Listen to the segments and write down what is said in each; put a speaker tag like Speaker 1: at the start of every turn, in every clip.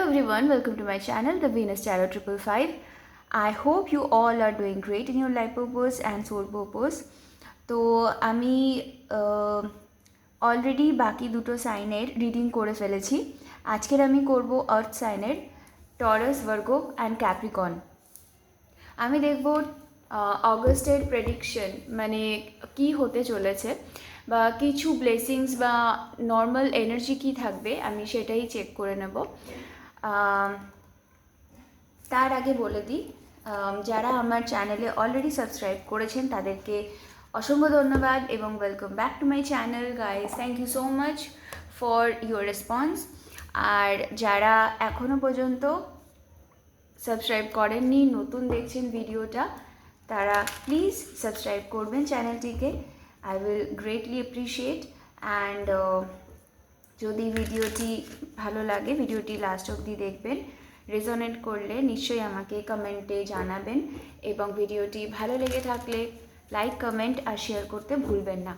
Speaker 1: everyone, welcome to my channel, The Venus Tarot 555. I hope you all are doing great in your life purpose and soul purpose. তো আমি already বাকি দুটো সাইনের reading করে ফেলেছি। আজকের আমি করব আর্থ সাইনের টরাস, ভার্গো অ্যান্ড ক্যাপ্রিকন। আমি দেখব অগস্টের প্রেডিকশন মানে কি হতে চলেছে বা কিছু ব্লেসিংস বা নর্মাল এনার্জি কি থাকবে, আমি সেটাই চেক করে নেব। তার আগে বলে দিই, যারা আমার চ্যানেলে অলরেডি সাবস্ক্রাইব করেছেন তাদেরকে অসংখ্য ধন্যবাদ এবং welcome back to my channel guys. Thank you so much for your response. আর যারা এখনও পর্যন্ত সাবস্ক্রাইব করেননি, নতুন দেখছেন ভিডিওটা, তারা প্লিজ সাবস্ক্রাইব করবেন চ্যানেলটিকে। I will greatly appreciate. And যদি ভিডিওটি ভালো লাগে ভিডিওটি লাস্ট অবধি দেখবেন। রেজোনেট করলে নিশ্চয়ই আমাকে কমেন্টে জানাবেন এবং ভিডিওটি ভালো লেগে থাকলে লাইক, কমেন্ট আর শেয়ার করতে ভুলবেন না।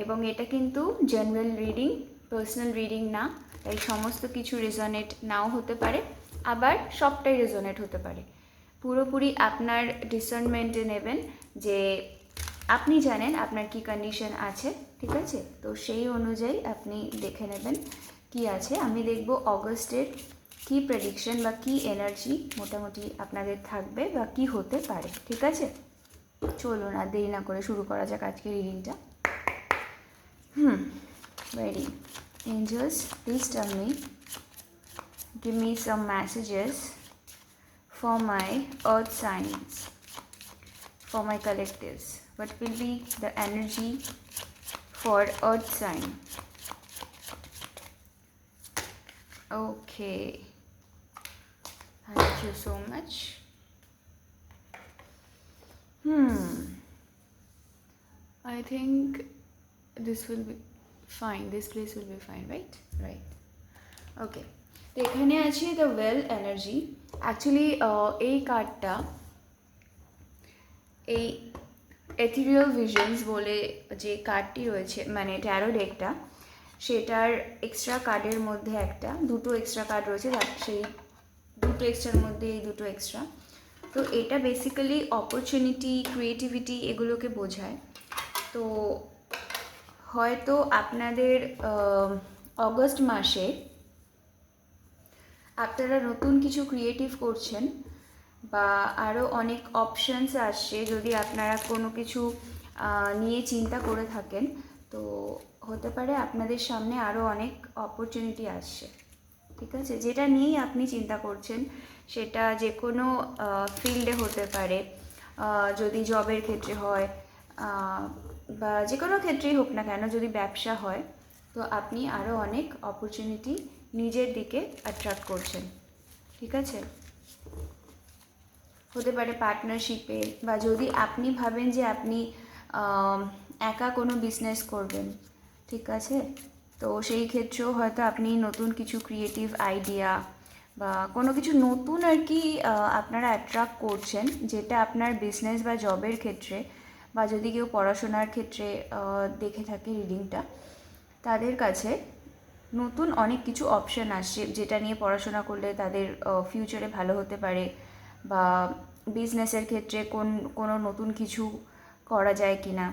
Speaker 1: এবং এটা কিন্তু জেনারেল রিডিং, পার্সোনাল রিডিং না, তাই সমস্ত কিছু রেজোনেট নাও হতে পারে, আবার সবটাই রেজোনেট হতে পারে। পুরোপুরি আপনার ডিসার্নমেন্টে নেবেন যে আপনি জানেন আপনার কি কন্ডিশন আছে, ঠিক আছে? তো সেই অনুযায়ী আপনি দেখে নেবেন কি আছে। আমি দেখব অগস্টের কি প্রেডিকশন বা কি এনার্জি মোটামুটি আপনাদের থাকবে বা কি হতে পারে, ঠিক আছে? চলুন আর দেরি না করে শুরু করা যাক আজকের রিডিংটা। Ready. Angels, please tell me, give me some messages for my earth signs, for my collectives. What will be the energy for earth sign? Okay. Thank you so much. I think this will be fine. This place will be fine, right? Right. Okay. তো এখানে আছে the well energy. Actually এই কার্ডটা, এই এথিরিয়াল visions বলে যে কার্ডটি রয়েছে, মানে ট্যারো ডেকটা, সেটার এক্সট্রা কার্ডের মধ্যে একটা, দুটো এক্সট্রা কার্ড রয়েছে, সেই দুটো এক্সট্রার মধ্যে এই দুটো এক্সট্রা। তো এটা বেসিক্যালি অপরচুনিটি, ক্রিয়েটিভিটি এগুলোকে বোঝায়। তো হয়তো আপনাদের অগস্ট মাসে আপনারা নতুন কিছু ক্রিয়েটিভ করছেন বা আরও অনেক অপশানস আসছে। যদি আপনারা কোনো কিছু নিয়ে চিন্তা করে থাকেন, তো হতে পারে আপনাদের সামনে আরও অনেক অপরচুনিটি আসছে, ঠিক আছে? যেটা নিয়েই আপনি চিন্তা করছেন, সেটা যে কোনো ফিল্ডে হতে পারে, যদি জবের ক্ষেত্রে হয় বা যে কোনো ক্ষেত্রেই হোক না কেন, যদি ব্যবসা হয়, তো আপনি আরও অনেক অপরচুনিটি নিজের দিকে অ্যাট্রাক্ট করছেন, ঠিক আছে? হতে পারে পার্টনারশিপে, বা যদি আপনি ভাবেন যে আপনি একা কোনো বিজনেস করবেন, ঠিক আছে? তো সেই ক্ষেত্রেও হয়তো আপনি নতুন কিছু ক্রিয়েটিভ আইডিয়া বা কোনো কিছু নতুন আর কি আপনারা অ্যাট্রাক্ট করছেন, যেটা আপনার বিজনেস বা জবের ক্ষেত্রে, বা যদি কেউ পড়াশোনার ক্ষেত্রে দেখে থাকে রিডিংটা, তাদের কাছে নতুন অনেক কিছু অপশান আসছে, যেটা নিয়ে পড়াশোনা করলে তাদের ফিউচারে ভালো হতে পারে, বা বিজনেসের ক্ষেত্রে কোনো নতুন কিছু করা যায় কি না,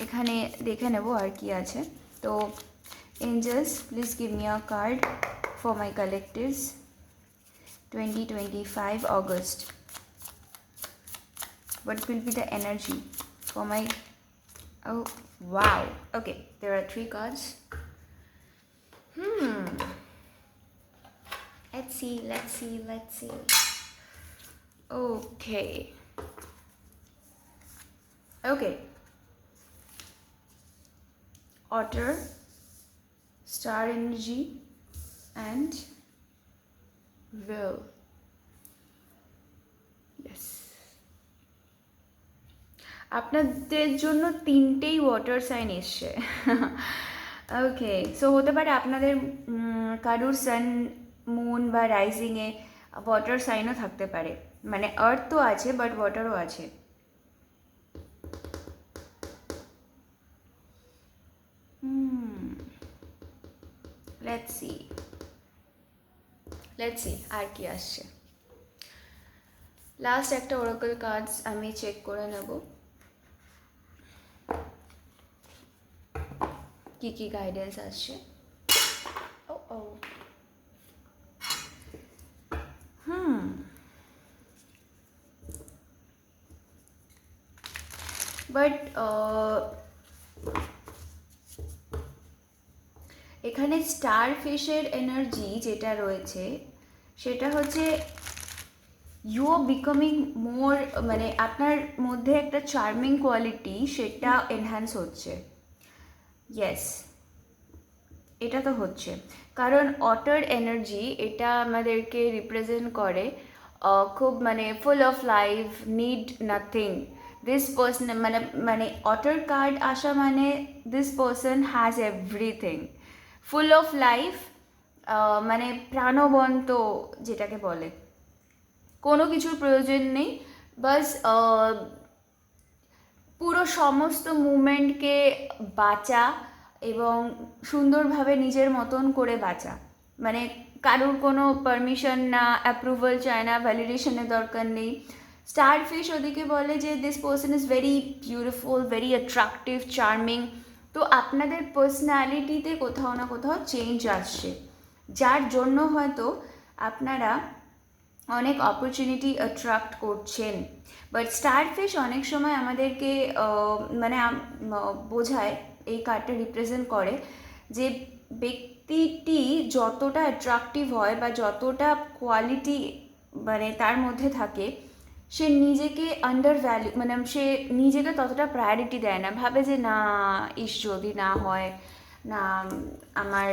Speaker 1: এখানে দেখে নেব আর কি আছে। তো angels, please give me a card for my collectives 2025 August. What will be the energy for my... Oh, wow. Okay, there are 3 cards. Let's see. Okay. Otter, star energy and will. Yes. আপনাদের জন্য 3টেই water sign এসছে। ওকে, so হতে পারে আপনাদের কারুর সান, moon বা রাইজিংয়ে water সাইনও থাকতে পারে, মানে আর্থ তো আছে বাট ওয়াটারও আছে। লেটস সি আর কি আসছে। লাস্ট একটা ওরাকল কার্ডস আমি চেক করে নেব কি কি গাইডেন্স আসছে। ও ও বাট এখানে স্টার ফিশের এনার্জি যেটা রয়েছে সেটা হচ্ছে ইউ আর বিকামিং মোর, মানে আপনার মধ্যে একটা চার্মিং কোয়ালিটি সেটা এনহ্যান্স হচ্ছে। ইয়েস, এটা তো হচ্ছে, কারণ অটার এনার্জি এটা আমাদেরকে রিপ্রেজেন্ট করে খুব মানে full of life, need nothing. This person মানে মানে অটার কার্ড আসা মানে this person has everything, full of life, মানে প্রাণবন্ত যেটাকে বলে, কোনো কিছুর প্রয়োজন নেই, বাস পুরো সমস্ত মুভমেন্টকে বাঁচা এবং সুন্দরভাবে নিজের মতন করে বাঁচা, মানে কারোর কোনো পারমিশন না, অ্যাপ্রুভাল চায় না, ভ্যালিডেশনের দরকার নেই। স্টারফিশ ওদিকে বলে যে this person is very beautiful, very attractive, charming. তো আপনাদের পার্সোনালিটিতে কোথাও না কোথাও চেঞ্জ আসছে, যার জন্য হয়তো আপনারা অনেক অপরচুনিটি অ্যাট্রাক্ট করছেন। বাট স্টারফিশ অনেক সময় আমাদেরকে মানে বোঝায়, এই কার্ডটা রিপ্রেজেন্ট করে যে ব্যক্তিটি যতটা অ্যাট্রাকটিভ হয় বা যতটা কোয়ালিটি মানে তার মধ্যে থাকে, সে নিজেকে আন্ডার ভ্যালু, মানে সে নিজেকে ততটা প্রায়োরিটি দেয় না, ভাবে যে না যদি না হয়, না আমার,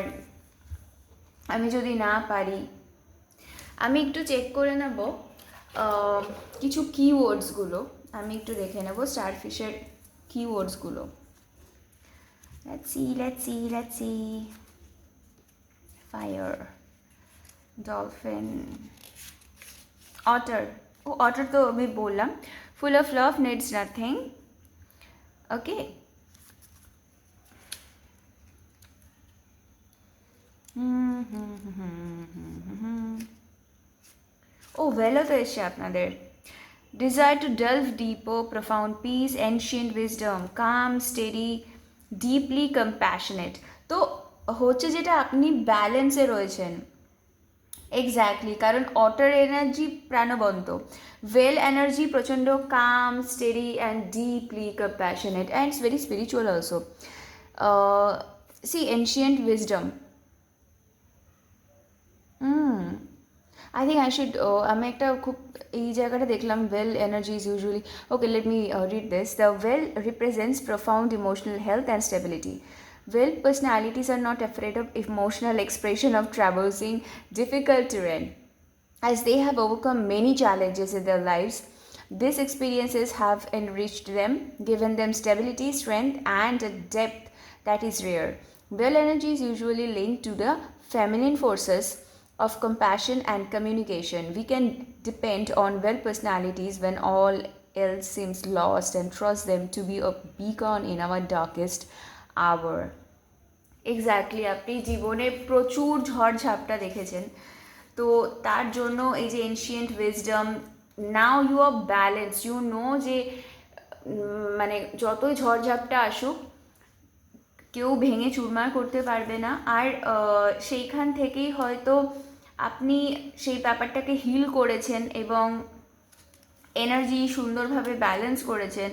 Speaker 1: আমি যদি না পারি। আমি একটু চেক করে নেব কিছু কিওয়ার্ডসগুলো, আমি একটু দেখে নেব স্টারফিশের কিওয়ার্ডসগুলো। let's see fire, dolphin, otter, otter তো আমি বললাম, full of love, needs nothing, ওকে। ও ভেলো তো এসছে আপনাদের। Desire to delve deeper, profound peace, ancient wisdom, calm, steady, deeply compassionate. তো হচ্ছে যেটা আপনি ব্যালেন্সে রয়েছেন, এক্স্যাক্টলি, কারণ অটার এনার্জি প্রাণবন্ত, ওয়েল এনার্জি প্রচণ্ড calm, steady and deeply compassionate, and it's very spiritual also. See ancient wisdom, I think I should, আমি একটা খুব এই জায়গাটা দেখলাম, well energy is usually, okay let me read this, the well represents profound emotional health and stability. Well, personalities are not afraid of emotional expression of traversing difficult terrain. As they have overcome many challenges in their lives, these experiences have enriched them, given them stability, strength, and a depth that is rare. Well energy is usually linked to the feminine forces of compassion and communication. We can depend on well personalities when all else seems lost and trust them to be a beacon in our darkest hour. Exactly, আপনি জীবনে প্রচুর ঝড়ঝাপটা দেখেছেন, তো তার জন্য এই যে ancient wisdom, now you are balance, you know যে মানে যতই ঝড়ঝাপটা আসুক কেউ ভেঙে চুরমার করতে পারবে না। আর সেইখান থেকেই হয়তো আপনি সেই ব্যাপারটাকে হিল করেছেন এবং এনার্জি সুন্দরভাবে ব্যালেন্স করেছেন।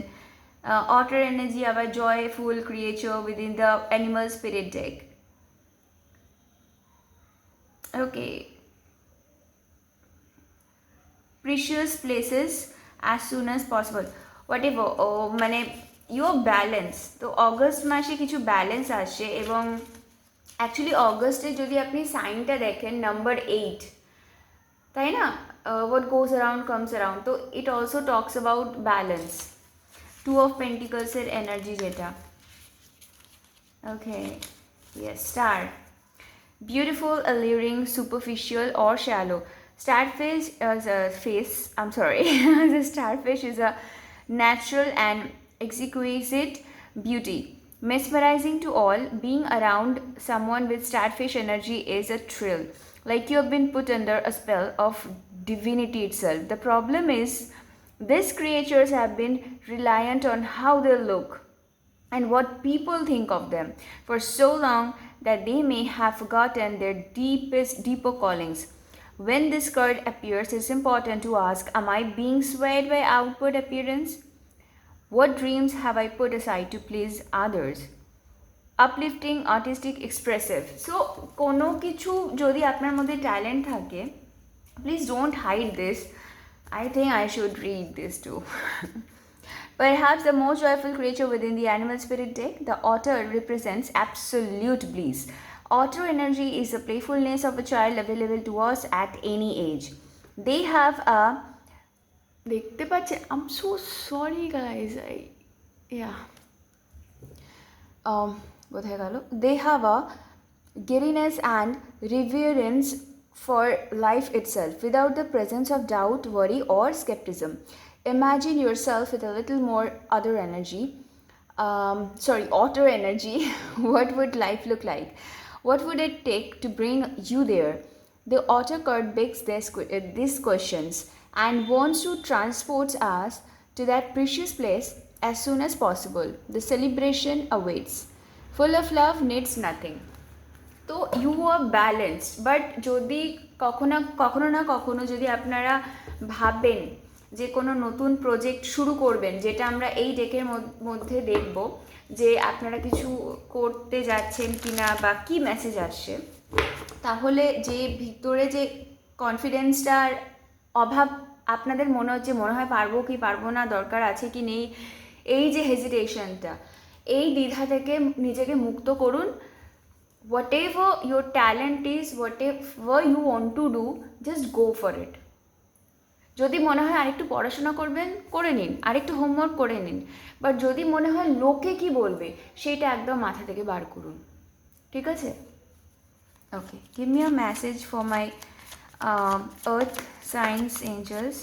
Speaker 1: অটার এনার্জি আবার joyful creature within the animal spirit deck, okay. Precious places as soon as possible, whatever, মানে ইউর ব্যালেন্স। তো অগস্ট মাসে কিছু ব্যালেন্স আসছে, এবং অ্যাকচুয়ালি অগস্টে যদি আপনি সাইনটা দেখেন নাম্বার 8, তাই না, what goes around comes around, তো it also talks about balance. 2 of Pentacles এর এনার্জি যেটা, ওকে। yes, star, beautiful, alluring, superficial or shallow. Starfish is a face, I'm sorry, the starfish is a natural and exquisite beauty, Mesmerizing to all, being around someone with starfish energy is a thrill, like you have been put under a spell of divinity itself. The problem is, these creatures have been reliant on how they look and what people think of them for so long that they may have forgotten their deeper callings. When this card appears, it's important to ask, am I being swayed by outward appearance? What dreams have I put aside to please others? Uplifting, artistic, expressive. So কোনো কিছু যদি আপনার মধ্যে talent থাকে, please don't hide this. I think I should read this too. Perhaps the most joyful creature within the animal spirit deck, the otter represents absolute bliss. Otter energy is the playfulness of a child available to us at any age. They have a দেখতে পাচ্ছে, I'm so sorry guys, কোথায় গেল? They have a giddiness and reverence for life itself without the presence of doubt, worry or skepticism. Imagine yourself with a little more other energy, otter energy. What would life look like? What would it take to bring you there? The otter card begs these questions and wants to transport us to that precious place as soon as possible. The celebration awaits. Full of love, needs nothing. তো you are balanced, but যদি কখনো না কখনো যদি আপনারা ভাবেন যে কোনো নতুন প্রজেক্ট শুরু করবেন, যেটা আমরা এই ডেকের মধ্যে দেখব যে আপনারা কিছু করতে যাচ্ছেন কিনা বা কি মেসেজ আসছে, তাহলে যে ভিতরে যে কনফিডেন্সটার অভাব আপনাদের মনে হয় পারবো কি পারবো না, দরকার আছে কি নেই, এই যে হেজিটেশনটা, এই দ্বিধা থেকে নিজেকে মুক্ত করুন. Whatever your talent is, whatever you want to do, just go for it. যদি মনে হয় আরেকটু পড়াশোনা করবেন, করে নিন, আরেকটু হোমওয়ার্ক করে নিন, বাট যদি মনে হয় লোকে কি বলবে, সেটা একদম মাথা থেকে বার করুন. ঠিক আছে? Okay, give me a message for my earth signs angels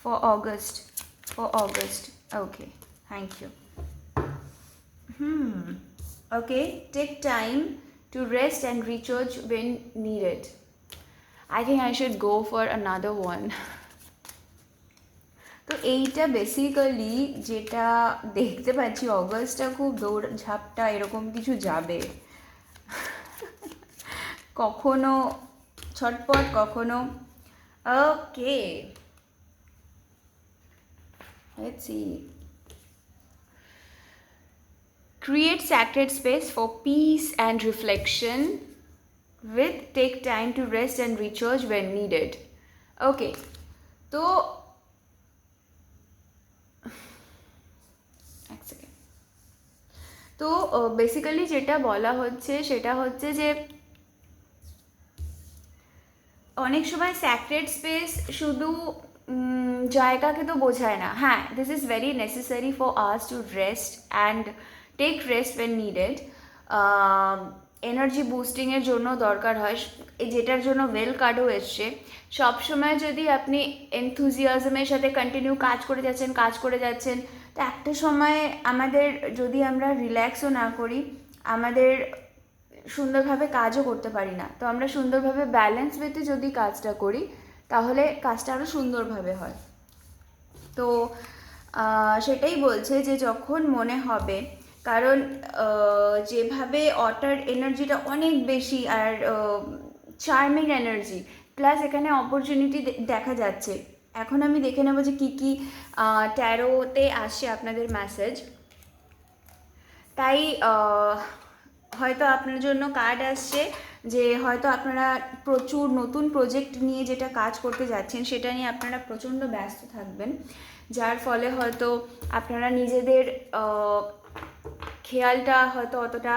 Speaker 1: for August. Okay, thank you. Okay, take time to rest and recharge when needed. I think I should go for another one. তো এইটা basically যেটা দেখতে পাচ্ছি, অগস্টটা খুব দৌড়ঝাপটা এরকম কিছু যাবে, কখনো ছটপট কখনো. Okay, let's see. Create sacred space for peace and reflection with take time to rest and recharge when needed. Okay, তো এক সেকেন্ড. তো বেসিক্যালি যেটা বলা হচ্ছে সেটা হচ্ছে যে অনেক সময় স্যাক্রেড স্পেস শুধু জায়গাকে তো বোঝায় না. হ্যাঁ, this is very necessary for us to rest and take rest when needed. Energy বুস্টিংয়ের জন্য দরকার হয়, যেটার জন্য ওয়েল কার্ডও এসছে. সবসময় যদি আপনি এনথুজিয়াজমের সাথে কন্টিনিউ কাজ করে যাচ্ছেন, তো একটা সময় আমাদের যদি আমরা রিল্যাক্সও না করি, আমাদের সুন্দরভাবে কাজও করতে পারি না. তো আমরা সুন্দরভাবে ব্যালেন্স ওয়েতে যদি কাজটা করি, তাহলে কাজটা আরও সুন্দরভাবে হয়. তো সেটাই বলছে যে যখন মনে হবে, কারণ যেভাবে অটার এনার্জিটা অনেক বেশি আর চার্মিং এনার্জি, প্লাস এখানে অপরচুনিটি দেখা যাচ্ছে. এখন আমি দেখে নেব যে কী কী ট্যারোতে আসে আপনাদের মেসেজ. তাই হয়তো আপনার জন্য কার্ড আসছে যে হয়তো আপনারা প্রচুর নতুন প্রজেক্ট নিয়ে যেটা কাজ করতে যাচ্ছেন, সেটা নিয়ে আপনারা প্রচণ্ড ব্যস্ত থাকবেন, যার ফলে হয়তো আপনারা নিজেদের খেয়ালটা হয়তো অতটা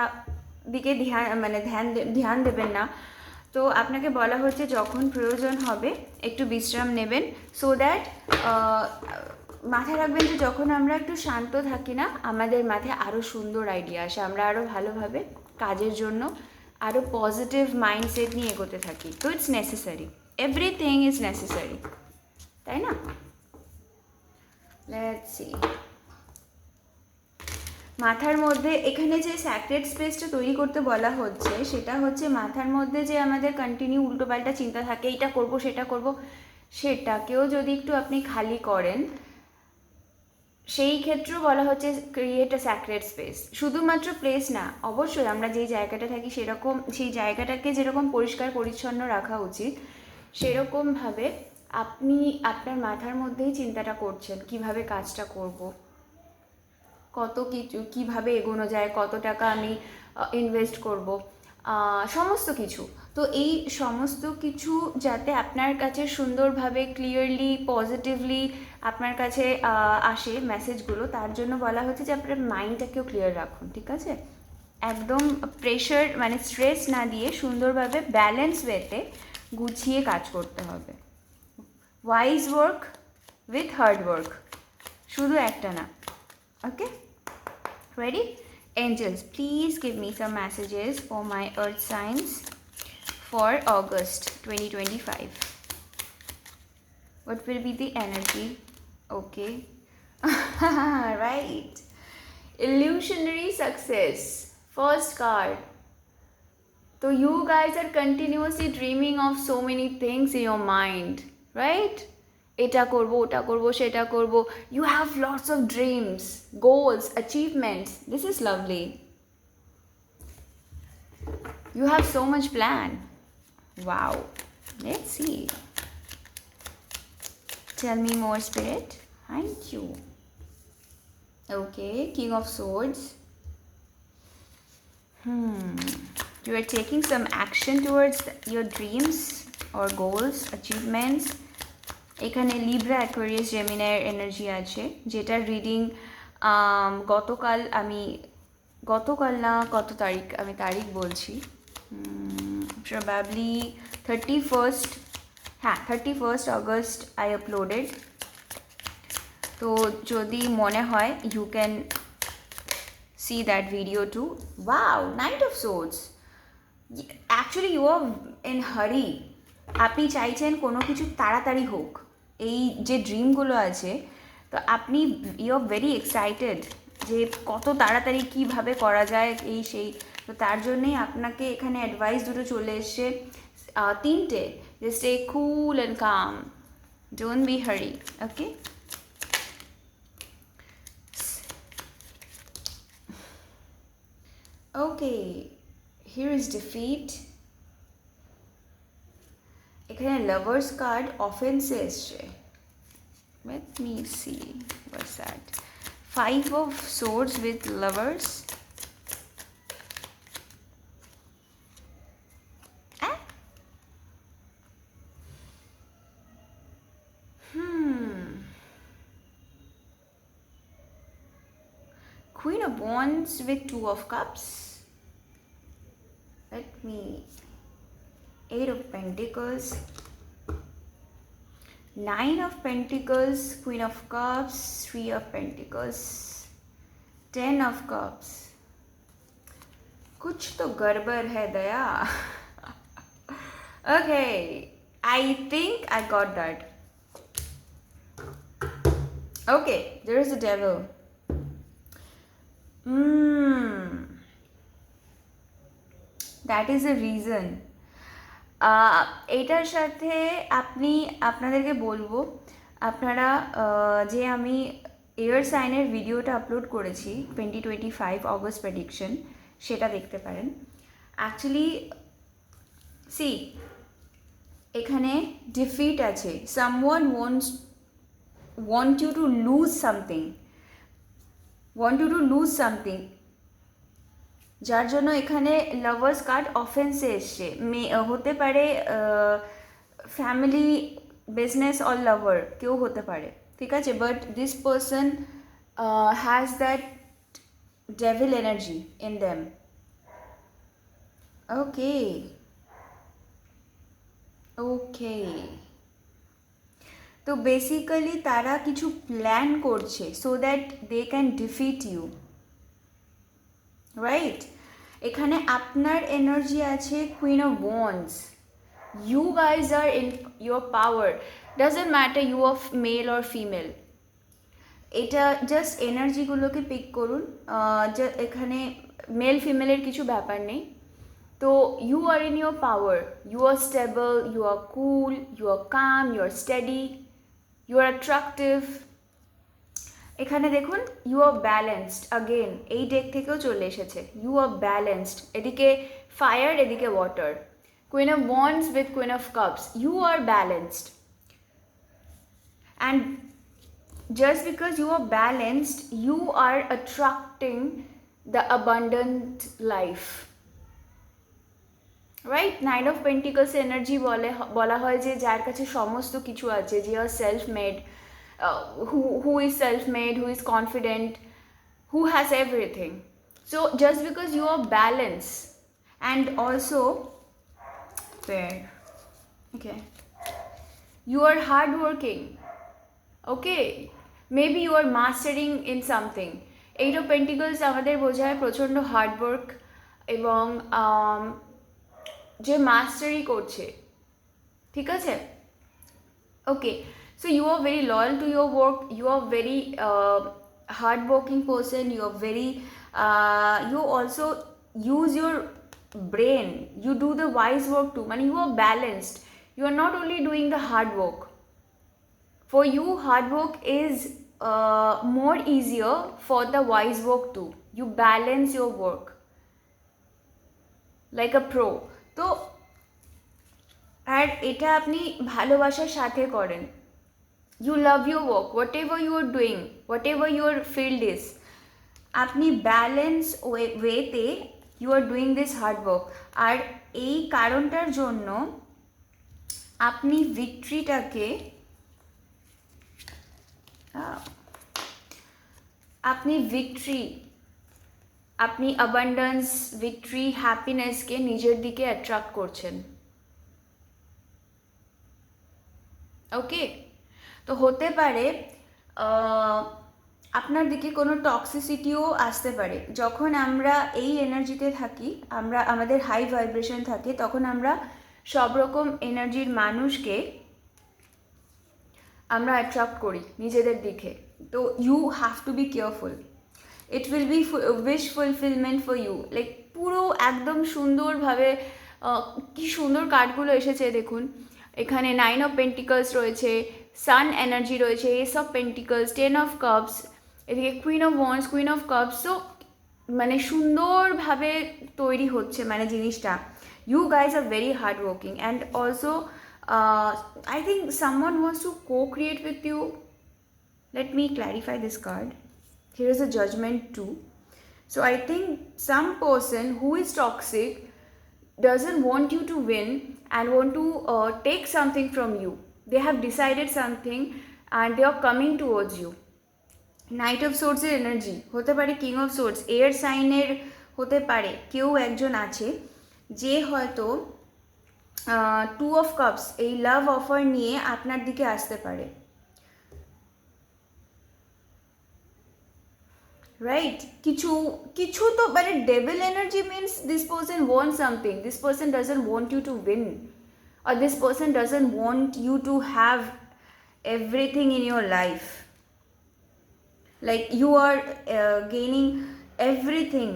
Speaker 1: দিকে ধ্যান দেবেন না. তো আপনাকে বলা হচ্ছে যখন প্রয়োজন হবে একটু বিশ্রাম নেবেন, সো দ্যাট মাথায় রাখবেন যে যখন আমরা একটু শান্ত থাকি না, আমাদের মাথায় আরও সুন্দর আইডিয়া আসে, আমরা আরও ভালোভাবে কাজের জন্য আরও পজিটিভ মাইন্ডসেট নিয়ে এগোতে থাকি. তো it's necessary, everything is necessary, তাই না? Let's see. মাথার মধ্যে এখানে যে স্যাক্রেড স্পেসটা তৈরি করতে বলা হচ্ছে সেটা হচ্ছে মাথার মধ্যে যে আমাদের কন্টিনিউ উল্টোপাল্টা চিন্তা থাকে, এটা করব সেটা করব, সেটাকেও যদি একটু আপনি খালি করেন, সেই ক্ষেত্রেও বলা হচ্ছে ক্রিয়েট আ স্যাক্রেড স্পেস। শুধুমাত্র প্লেস না, অবশ্যই আমরা যেই জায়গাটা থাকি সেরকম সেই জায়গাটাকে যেরকম পরিষ্কার পরিচ্ছন্ন রাখা উচিত, সেরকমভাবে আপনি আপনার মাথার মধ্যেই চিন্তাটা করছেন কিভাবে কাজটা করব, কত কিছু কীভাবে এগোনো যায়, কত টাকা আমি ইনভেস্ট করব, সমস্ত কিছু। তো এই সমস্ত কিছু যাতে আপনার কাছে সুন্দরভাবে ক্লিয়ারলি পজিটিভলি আপনার কাছে আসে মেসেজগুলো, তার জন্য বলা হচ্ছে যে আপনার মাইন্ডটাকেও ক্লিয়ার রাখুন, ঠিক আছে? একদম প্রেশার মানে স্ট্রেস না দিয়ে সুন্দরভাবে ব্যালেন্স ওয়েতে গুছিয়ে কাজ করতে হবে। Wise work with hard work, শুধু একটা না। ওকে, ready? Angels, please give me some messages for my earth signs for August 2025. What will be the energy? Okay. Right. Illusionary success. First card. So you guys are continuously dreaming of so many things in your mind, right? এটা করব, ওটা করব, সেটা করব. You have lots of dreams, goals, achievements. This is lovely. You have so much plan. Wow. Let's see. Tell me more, Spirit. Thank you. Okay, King of Swords. You are taking some action towards your dreams or goals, achievements. এখানে Libra, Aquarius, জেমিনাইয়ের energy আছে, যেটার reading গতকাল না কত তারিখ, আমি তারিখ বলছি, প্রবাবলি 31st, হ্যাঁ 31st August আই আপলোডেড। তো যদি মনে হয় you can see that video too. Wow, knight of swords. Actually you are in hurry, আপনি চাইছেন কোনো কিছু তাড়াতাড়ি হোক, এই যে ড্রিমগুলো আছে, তো আপনি ইউ আর ভেরি এক্সাইটেড যে কত তাড়াতাড়ি কীভাবে করা যায় এই সেই। তো তার জন্যেই আপনাকে এখানে অ্যাডভাইস দুটো চলে এসছে, তিনটে, যে stay cool and calm, don't be hurry. Okay, okay, here is defeat. এখানে লাভার্স কার্ড অফেন্সে এসছে। Let me see what's that. 5 of swords with lovers. Queen of Wands with 2 of Cups. Let me. 8 of Pentacles. 9 of Pentacles, Queen of Cups, 3 of Pentacles, 10 of Cups. कुछ तो गड़बड़ है दया. Okay, I think I got that. Okay, there is a devil. That is the reason. এটার সাথে আপনাদেরকে বলবো, আপনারা যে আমি এয়ার সাইনের ভিডিওটা আপলোড করেছি 2025 অগস্ট প্রেডিকশন, সেটা দেখতে পারেন। অ্যাকচুয়ালি সি, এখানে ডিফিট আছে, someone want you to lose something, যার জন্য এখানে লাভার্স কার্ড অফেন্সে এসছে। হতে পারে ফ্যামিলি, বিজনেস অর লাভার, কেউ হতে পারে, ঠিক আছে? But this person has that devil energy in them. Okay, okay, তো বেসিক্যালি তারা কিছু প্ল্যান করছে so that they can defeat you, right? এখানে আপনার এনার্জি আছে queen of wands. You guys are in your power, doesn't matter you of male or female. এটা just এনার্জিগুলোকে pick করুন, এখানে মেল ফিমেলের কিছু ব্যাপার নেই। তো you are in your power, you are stable, you R cool, you are calm, you are steady, you are attractive. এখানে দেখুন ইউ আর ব্যালেন্সড, আগেন এই ডেক থেকেও চলে এসেছে, ইউ আর ব্যালেন্সড। এদিকে ফায়ার, এদিকে water, queen of wands with queen of cups, you are balanced. And just because you are balanced, you are attracting the abundant life, right? Nine of Pentacles energy বলা হয় যে যার কাছে সমস্ত কিছু আছে, যে আর self made, who is self made, who is confident, who has everything. So just because you are balanced, and also where, okay, you are hardworking, okay, maybe you are mastering in something. Eight of pentacles আমাদের বোঝায় প্রচণ্ড hard work এবং যে মাস্টারি করছে, ঠিক আছে? Okay, so you are very loyal to your work, you are very hard working person, you are very, you also use your brain, you do the wise work too, মানে you are balanced, you are not only doing the hard work. For you, hard work is more easier for the wise work too. You balance your work like a pro. তো আর এটা আপনি ভালোবাসার সাথে করেন। You love your work, whatever you are doing, whatever your field is. আপনি balance ওয়েতে you are doing this hard work. আর এই কারণটার জন্য আপনি ভিক্টরিটাকে, আপনি ভিক্টরি, আপনি অ্যাবান্ডেন্স, ভিক্টরি, হ্যাপিনেসকে নিজের দিকে অ্যাট্রাক্ট করছেন। ওকে, তো হতে পারে আপনার দিকে কোনো টক্সিসিটিও আসতে পারে। যখন আমরা এই এনার্জিতে থাকি, আমরা আমাদের হাই ভাইব্রেশন থাকে, তখন আমরা সব রকম এনার্জির মানুষকে আমরা অ্যাট্রাক্ট করি নিজেদের দিকে। তো you have to be careful, it will be wish fulfilment for you. Like পুরো একদম সুন্দরভাবে, কি সুন্দর কার্ডগুলো এসেছে দেখুন। এখানে 9 অফ পেন্টিকলস রয়েছে, সান এনার্জি রয়েছে, ace of pentacles, 10 of cups, এদিকে queen of wands, queen of cups. তো মানে সুন্দরভাবে তৈরি হচ্ছে মানে জিনিসটা। You guys are very hard working, and also I think someone wants to co-create with you. Let me clarify this card. Here is a judgment too. So I think some person who is toxic doesn't want you to win and want to take something from you. They have decided something and they are coming towards you. Knight of Swords এর energy হতে পারে, king of swords, air সাইনের হতে পারে কেউ একজন আছে যে হয়তো টু অফ কাপস এই লাভ অফার নিয়ে আপনার দিকে আসতে পারে, রাইট? কিছু কিছু তো মানে devil energy means this person want something, this person doesn't want you to win, or this person doesn't want you to have everything in your life. Like you are gaining everything,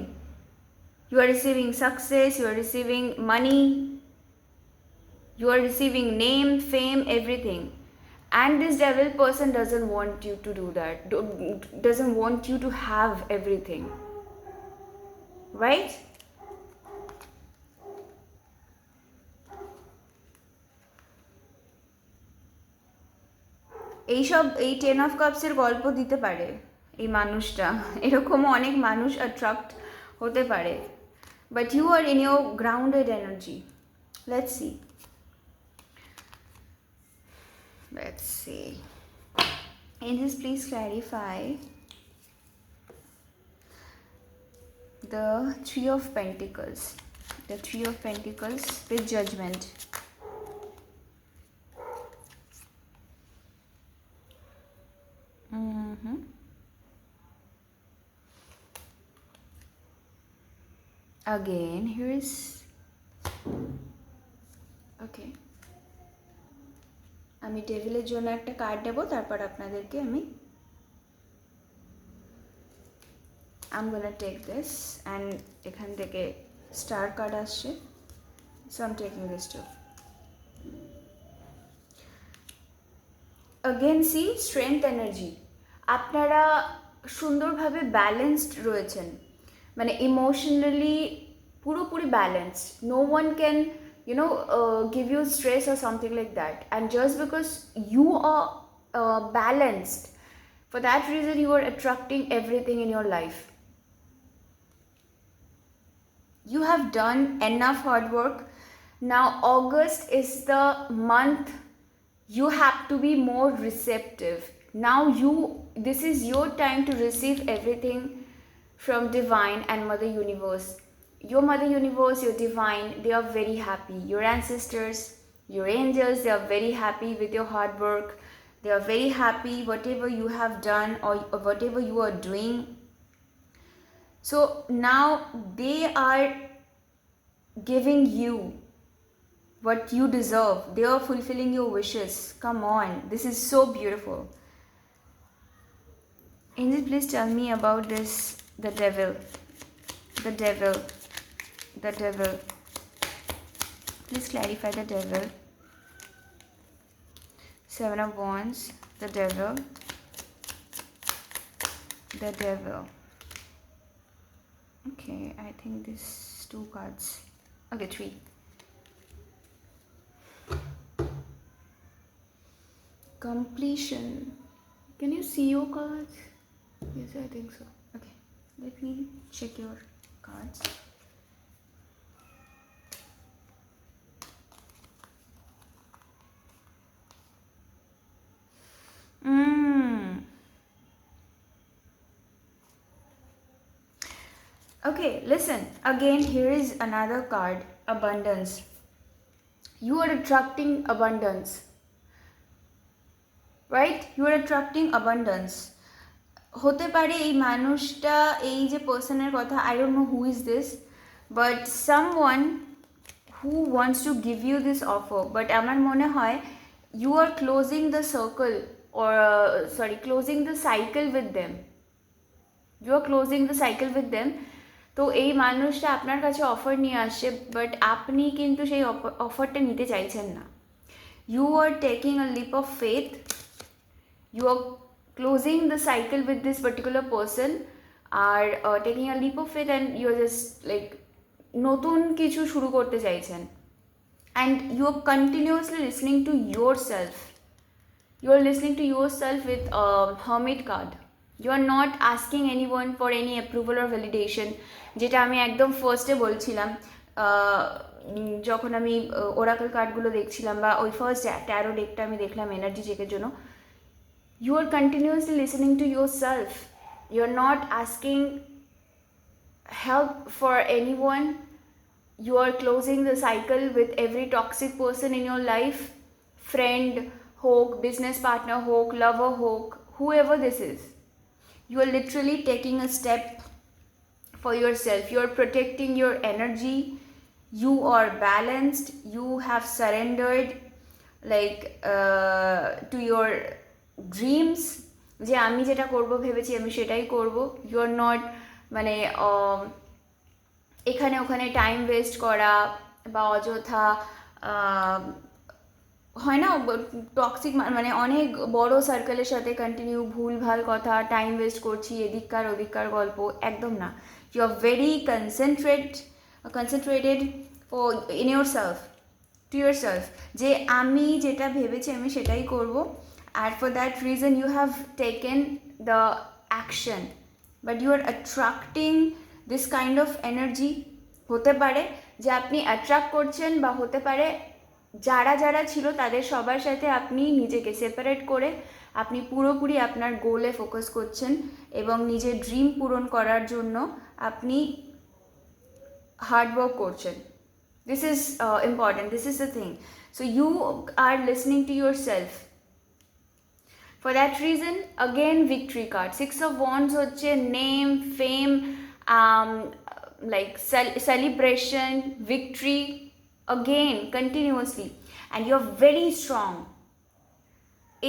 Speaker 1: you are receiving success, you are receiving money, you are receiving name, fame, everything, and this devil person doesn't want you to do that, doesn't want you to have everything, right? এইসব এই 10 of কাপসের গল্প দিতে পারে এই মানুষটা, এরকমও অনেক মানুষ অ্যাট্রাক্ট হতে পারে, but you are in your grounded energy. Let's see, let's see. Angels, please clarify the Three of Pentacles. The Three of Pentacles with Judgment. Again, here is, okay, আমি টেবিলের জন্য একটা কার্ড দেবো, তারপর আপনাদেরকে আমি I'm gonna take this and এখান থেকে স্টার কার্ড আসছে, so I'm taking this too. Again see strength energy, আপনারা সুন্দরভাবে ব্যালেন্সড রয়েছেন, মানে ইমোশনালি পুরোপুরি balanced. No one can give you stress or something like that, and just because you are balanced, for that reason you are attracting everything in your life. You have done enough hard work. Now August is the month you have to be more receptive. Now this is your time to receive everything from divine and mother universe. Your mother universe, your divine, they are very happy. Your ancestors, your angels, they are very happy with your hard work. They are very happy whatever you have done or whatever you are doing. So now they are giving you what you deserve. They are fulfilling your wishes. Come on, this is so beautiful. Angel, please tell me about this, the devil. The devil. The devil. Please clarify the devil. Seven of Wands. The devil. The devil. Okay, I think this 2 cards. Okay, 3. Completion. Can you see your cards? Yes, I think so. Okay, let me check your cards. Okay, listen. Again, here is another card, abundance. You are attracting abundance. Right? You are attracting abundance. হতে পারে এই মানুষটা, এই যে পার্সনের কথা, I don't know who is this, but someone who wants to give you this offer, but আমার মনে হয় you are closing the circle or closing the cycle with them. You are closing the cycle with them. তো এই মানুষটা আপনার কাছে offer নিয়ে আসছে, বাট আপনি কিন্তু সেই অফারটা নিতে চাইছেন না. You are taking a leap of faith. You are closing the cycle with this particular person, are taking a leap of faith, and you are just like নতুন কিছু শুরু করতে চাইছেন. And you are continuously listening to yourself. You are listening to yourself with a hermit card. You are not asking anyone for any approval or validation, যেটা আমি একদম ফার্স্টে বলছিলাম যখন আমি ওরাকল কার্ডগুলো দেখছিলাম, বা ওই ফার্স্ট ট্যারো ডেকটা আমি দেখলাম এনার্জি চেকের জন্য. You are continuously listening to yourself. You are not asking help for anyone. You are closing the cycle with every toxic person in your life. Friend হোক, business partner হোক, lover হোক, whoever this is. You are literally taking a step for yourself. You are protecting your energy. You are balanced. You have surrendered like to your dreams, যে আমি যেটা করব ভেবেছি আমি সেটাই করব. ইউ আর নট মানে এখানে ওখানে টাইম ওয়েস্ট করা বা অযথা হয় না টক্সিক, মানে অনেক বড় সার্কেলের সাথে কন্টিনিউ ভুলভাল কথা, টাইম ওয়েস্ট করছি এদিককার ওদিককার গল্প, একদম না. You are very concentrated for in yourself, to yourself, যে আমি যেটা ভেবেছি আমি সেটাই করব. And for that reason you have taken the action, but you are attracting this kind of energy. হতে পারে যে আপনি অ্যাট্রাক্ট করছেন, বা হতে পারে যারা যারা ছিল তাদের সবার সাথে আপনি নিজেকে সেপারেট করে আপনি পুরোপুরি আপনার গোলে ফোকাস করছেন এবং নিজের ড্রিম পূরণ করার জন্য আপনি হার্ডওয়ার্ক করছেন. This is important. This is the thing. So you are listening to yourself. For that reason, again victory card. 6 of Wands হচ্ছে name, fame, like celebration, victory, again continuously, and you're very strong.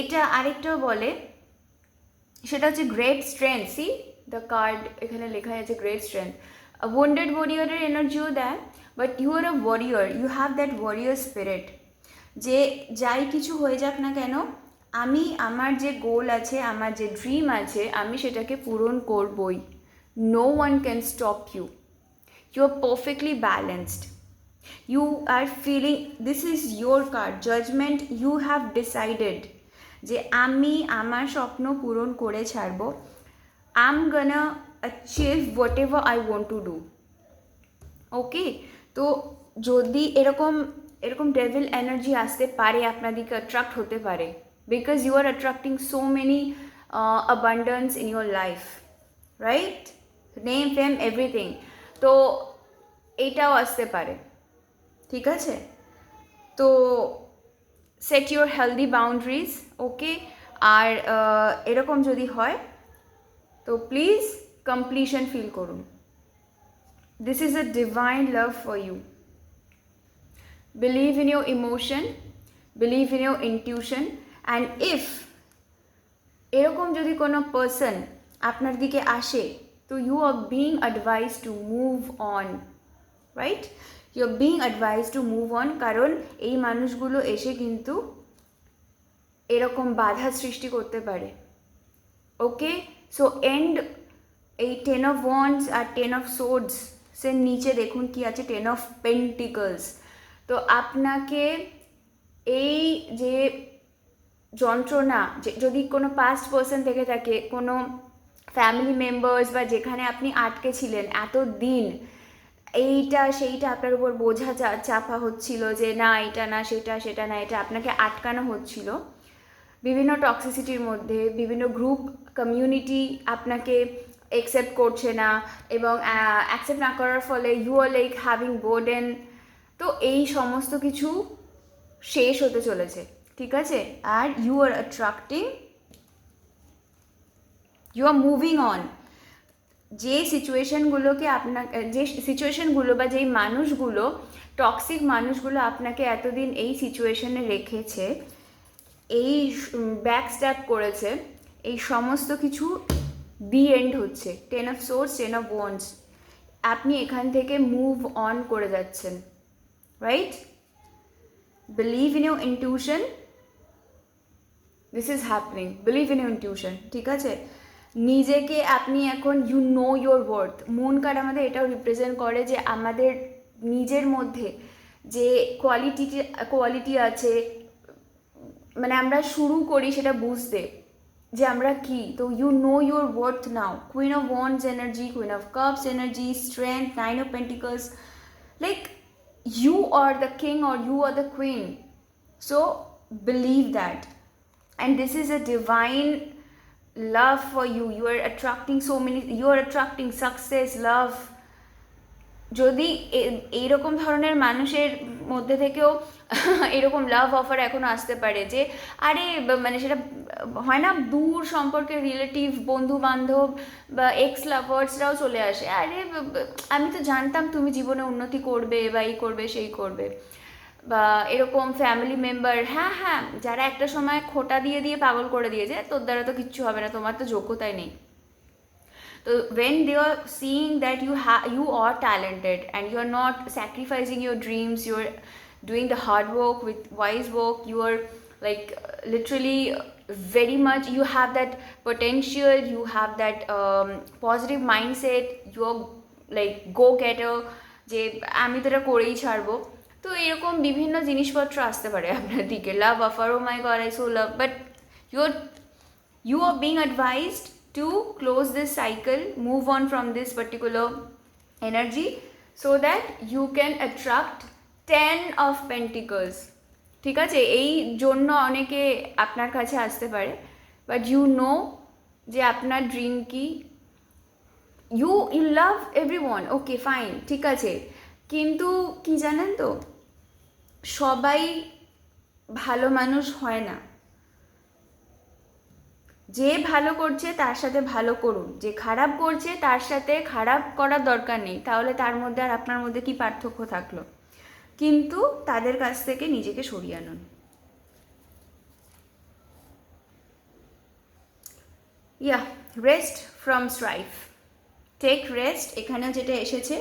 Speaker 1: এটা আরেকটা বলে, সেটা হচ্ছে great strength. See, the card এখানে লেখা আছে great strength. Wounded ওয়ারিয়রের এনার্জিও দেয়, but you are a warrior, you have that warrior spirit, যে যাই কিছু হয়ে যাক না কেন আমি আমার যে গোল আছে, আমার যে ড্রিম আছে, আমি সেটাকে পূরণ করবই। No one can stop you, you are perfectly balanced, you are feeling, this is your card judgement, you have decided যে আমি আমার স্বপ্ন পূরণ করে ছাড়বো। I am gonna achieve whatever I want to do. Okay, তো যদি এরকম এরকম ডেভিল এনার্জি আসতে পারে, আপনাদেরকে অ্যাট্রাক্ট হতে পারে, because you are attracting so many abundance in your life, right? Name fame everything, তো এইটাও আসতে পারে, ঠিক আছে? তো set your healthy boundaries, okay? আর এরকম যদি হয় তো প্লিজ কমপ্লিশন ফিল করুন। This is a divine love for you. Believe in your emotion, believe in your intuition, and if এরকম যদি কোনো পার্সন আপনার দিকে আসে, তো you are being advised to move on, right? You are being advised to move on, কারণ এই মানুষগুলো এসে কিন্তু এরকম বাধা সৃষ্টি করতে পারে। ওকে, সো এন্ড এই 10 of wands R 10 of swords সে নিচে দেখুন কি আছে, 10 of pentacles। তো আপনাকে এই যে যন্ত্রণা, যদি কোনো পাস্ট পার্সন থেকে থাকে, কোনো ফ্যামিলি মেম্বার্স, বা যেখানে আপনি আটকে ছিলেন এত দিন, এইটা সেইটা আপনার উপর বোঝা চাপা হচ্ছিল যে না এটা না সেটা, সেটা না এটা, আপনাকে আটকানো হচ্ছিল বিভিন্ন টক্সিসিটির মধ্যে, বিভিন্ন গ্রুপ কমিউনিটি আপনাকে অ্যাকসেপ্ট করছে না, এবং অ্যাকসেপ্ট না করার ফলে you are like having burden. তো এই সমস্ত কিছু শেষ হতে চলেছে, ঠিক আছে? আর you are attracting, you are moving on. যে সিচুয়েশনগুলোকে যে সিচুয়েশনগুলো বা যেই মানুষগুলো, টক্সিক মানুষগুলো আপনাকে এতদিন এই সিচুয়েশনে রেখেছে, এই ব্যাকস্ট্যাপ করেছে, এই সমস্ত কিছু দি এন্ড হচ্ছে। 10 of swords, 10 of wands, আপনি এখান থেকে মুভ অন করে যাচ্ছেন, right? Believe in your intuition, this is happening, believe in your intuition, ঠিক আছে? নিজেকে আপনি এখন, you know your worth. Moon card আমাদের এটাও রিপ্রেজেন্ট করে যে আমাদের নিজের মধ্যে যে কোয়ালিটি আছে, মানে আমরা শুরু করি সেটা বুঝতে যে আমরা কি। তো you know your worth now. Queen of wands energy, queen of cups energy, strength, 9 of pentacles, like you are the king or you are the queen, so believe that, and this is a divine love for you. You are attracting so many, you are attracting success, love. যদি এইরকম ধরনের মানুষের মধ্যে থেকেও এরকম লাভ offer এখনও আসতে পারে যে আরে মানে সেটা হয় না, দূর সম্পর্কের রিলেটিভ, বন্ধু বান্ধব বা এক্স লাভার্সরাও চলে আসে, আরে আমি তো জানতাম তুমি জীবনে উন্নতি করবে বা এই করবে সেই করবে, বা এরকম ফ্যামিলি মেম্বার, হ্যাঁ যারা একটা সময় খোটা দিয়ে দিয়ে পাগল করে দিয়েছে, তোর দ্বারা তো কিচ্ছু হবে না, তোমার তো যোগ্যতাই নেই। So when they are seeing that you are talented and you are not sacrificing your dreams, you are doing the hard work with wise work, you are like literally very much, you have that potential, you have that positive mindset, you are like go getter, যে আমি তো এটা করেই ছাড়বো। তো এরকম বিভিন্ন জিনিসপত্র আসতে পারে আপনার দিকে, love offer, oh my god I so love, but you are being advised to close this cycle, move on from this particular energy, so that you can attract 10 of pentacles, ঠিক আছে? এই জন্য অনেকে আপনার কাছে আসতে পারে, বাট ইউ নো যে আপনার ড্রিম কি। You love everyone, okay fine, ঠিক আছে, কিন্তু কি জানেন তো, সবাই ভালো মানুষ হয় না। যে ভালো করছে তার সাথে ভালো করুন, যে খারাপ করছে তার সাথে খারাপ করার দরকার নেই, তাহলে তার মধ্যে আর আপনার মধ্যে কি পার্থক্য থাকলো? কিন্তু তাদের কাছ থেকে নিজেকে সরিয়ে আনুন। Yeah rest from strife, take rest, এখানেও যেটা এসেছে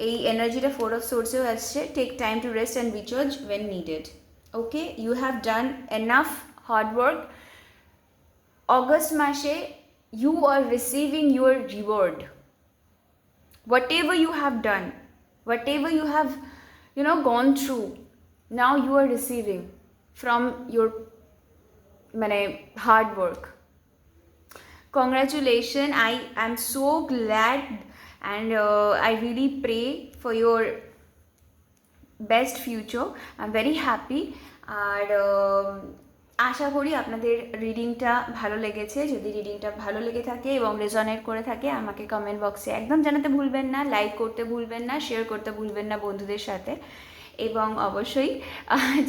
Speaker 1: এই এনার্জিটা 4 অফ সোর্সেও আসছে, take time to rest and recharge when needed. Okay, you have done enough hard work. August মাসে you are receiving your reward. Whatever you have done, whatever you have gone through, now you are receiving from your hard work. Congratulations, I am so glad, and I really pray for your best future. I'm very happy, আর আশা করি আপনাদের রিডিংটা ভালো লেগেছে। যদি রিডিংটা ভালো লেগে থাকে এবং রেজনেট করে থাকে আমাকে কমেন্ট বক্সে একদম জানাতে ভুলবেন না, লাইক করতে ভুলবেন না, শেয়ার করতে ভুলবেন না বন্ধুদের সাথে, এবং অবশ্যই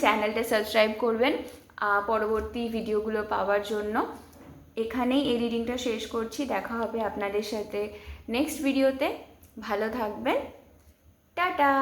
Speaker 1: চ্যানেলটা সাবস্ক্রাইব করবেন পরবর্তী ভিডিওগুলো পাওয়ার জন্য। এখানেই এই রিডিংটা শেষ করছি, দেখা হবে আপনাদের সাথে নেক্সট ভিডিওতে। ভালো থাকবেন, টাটা।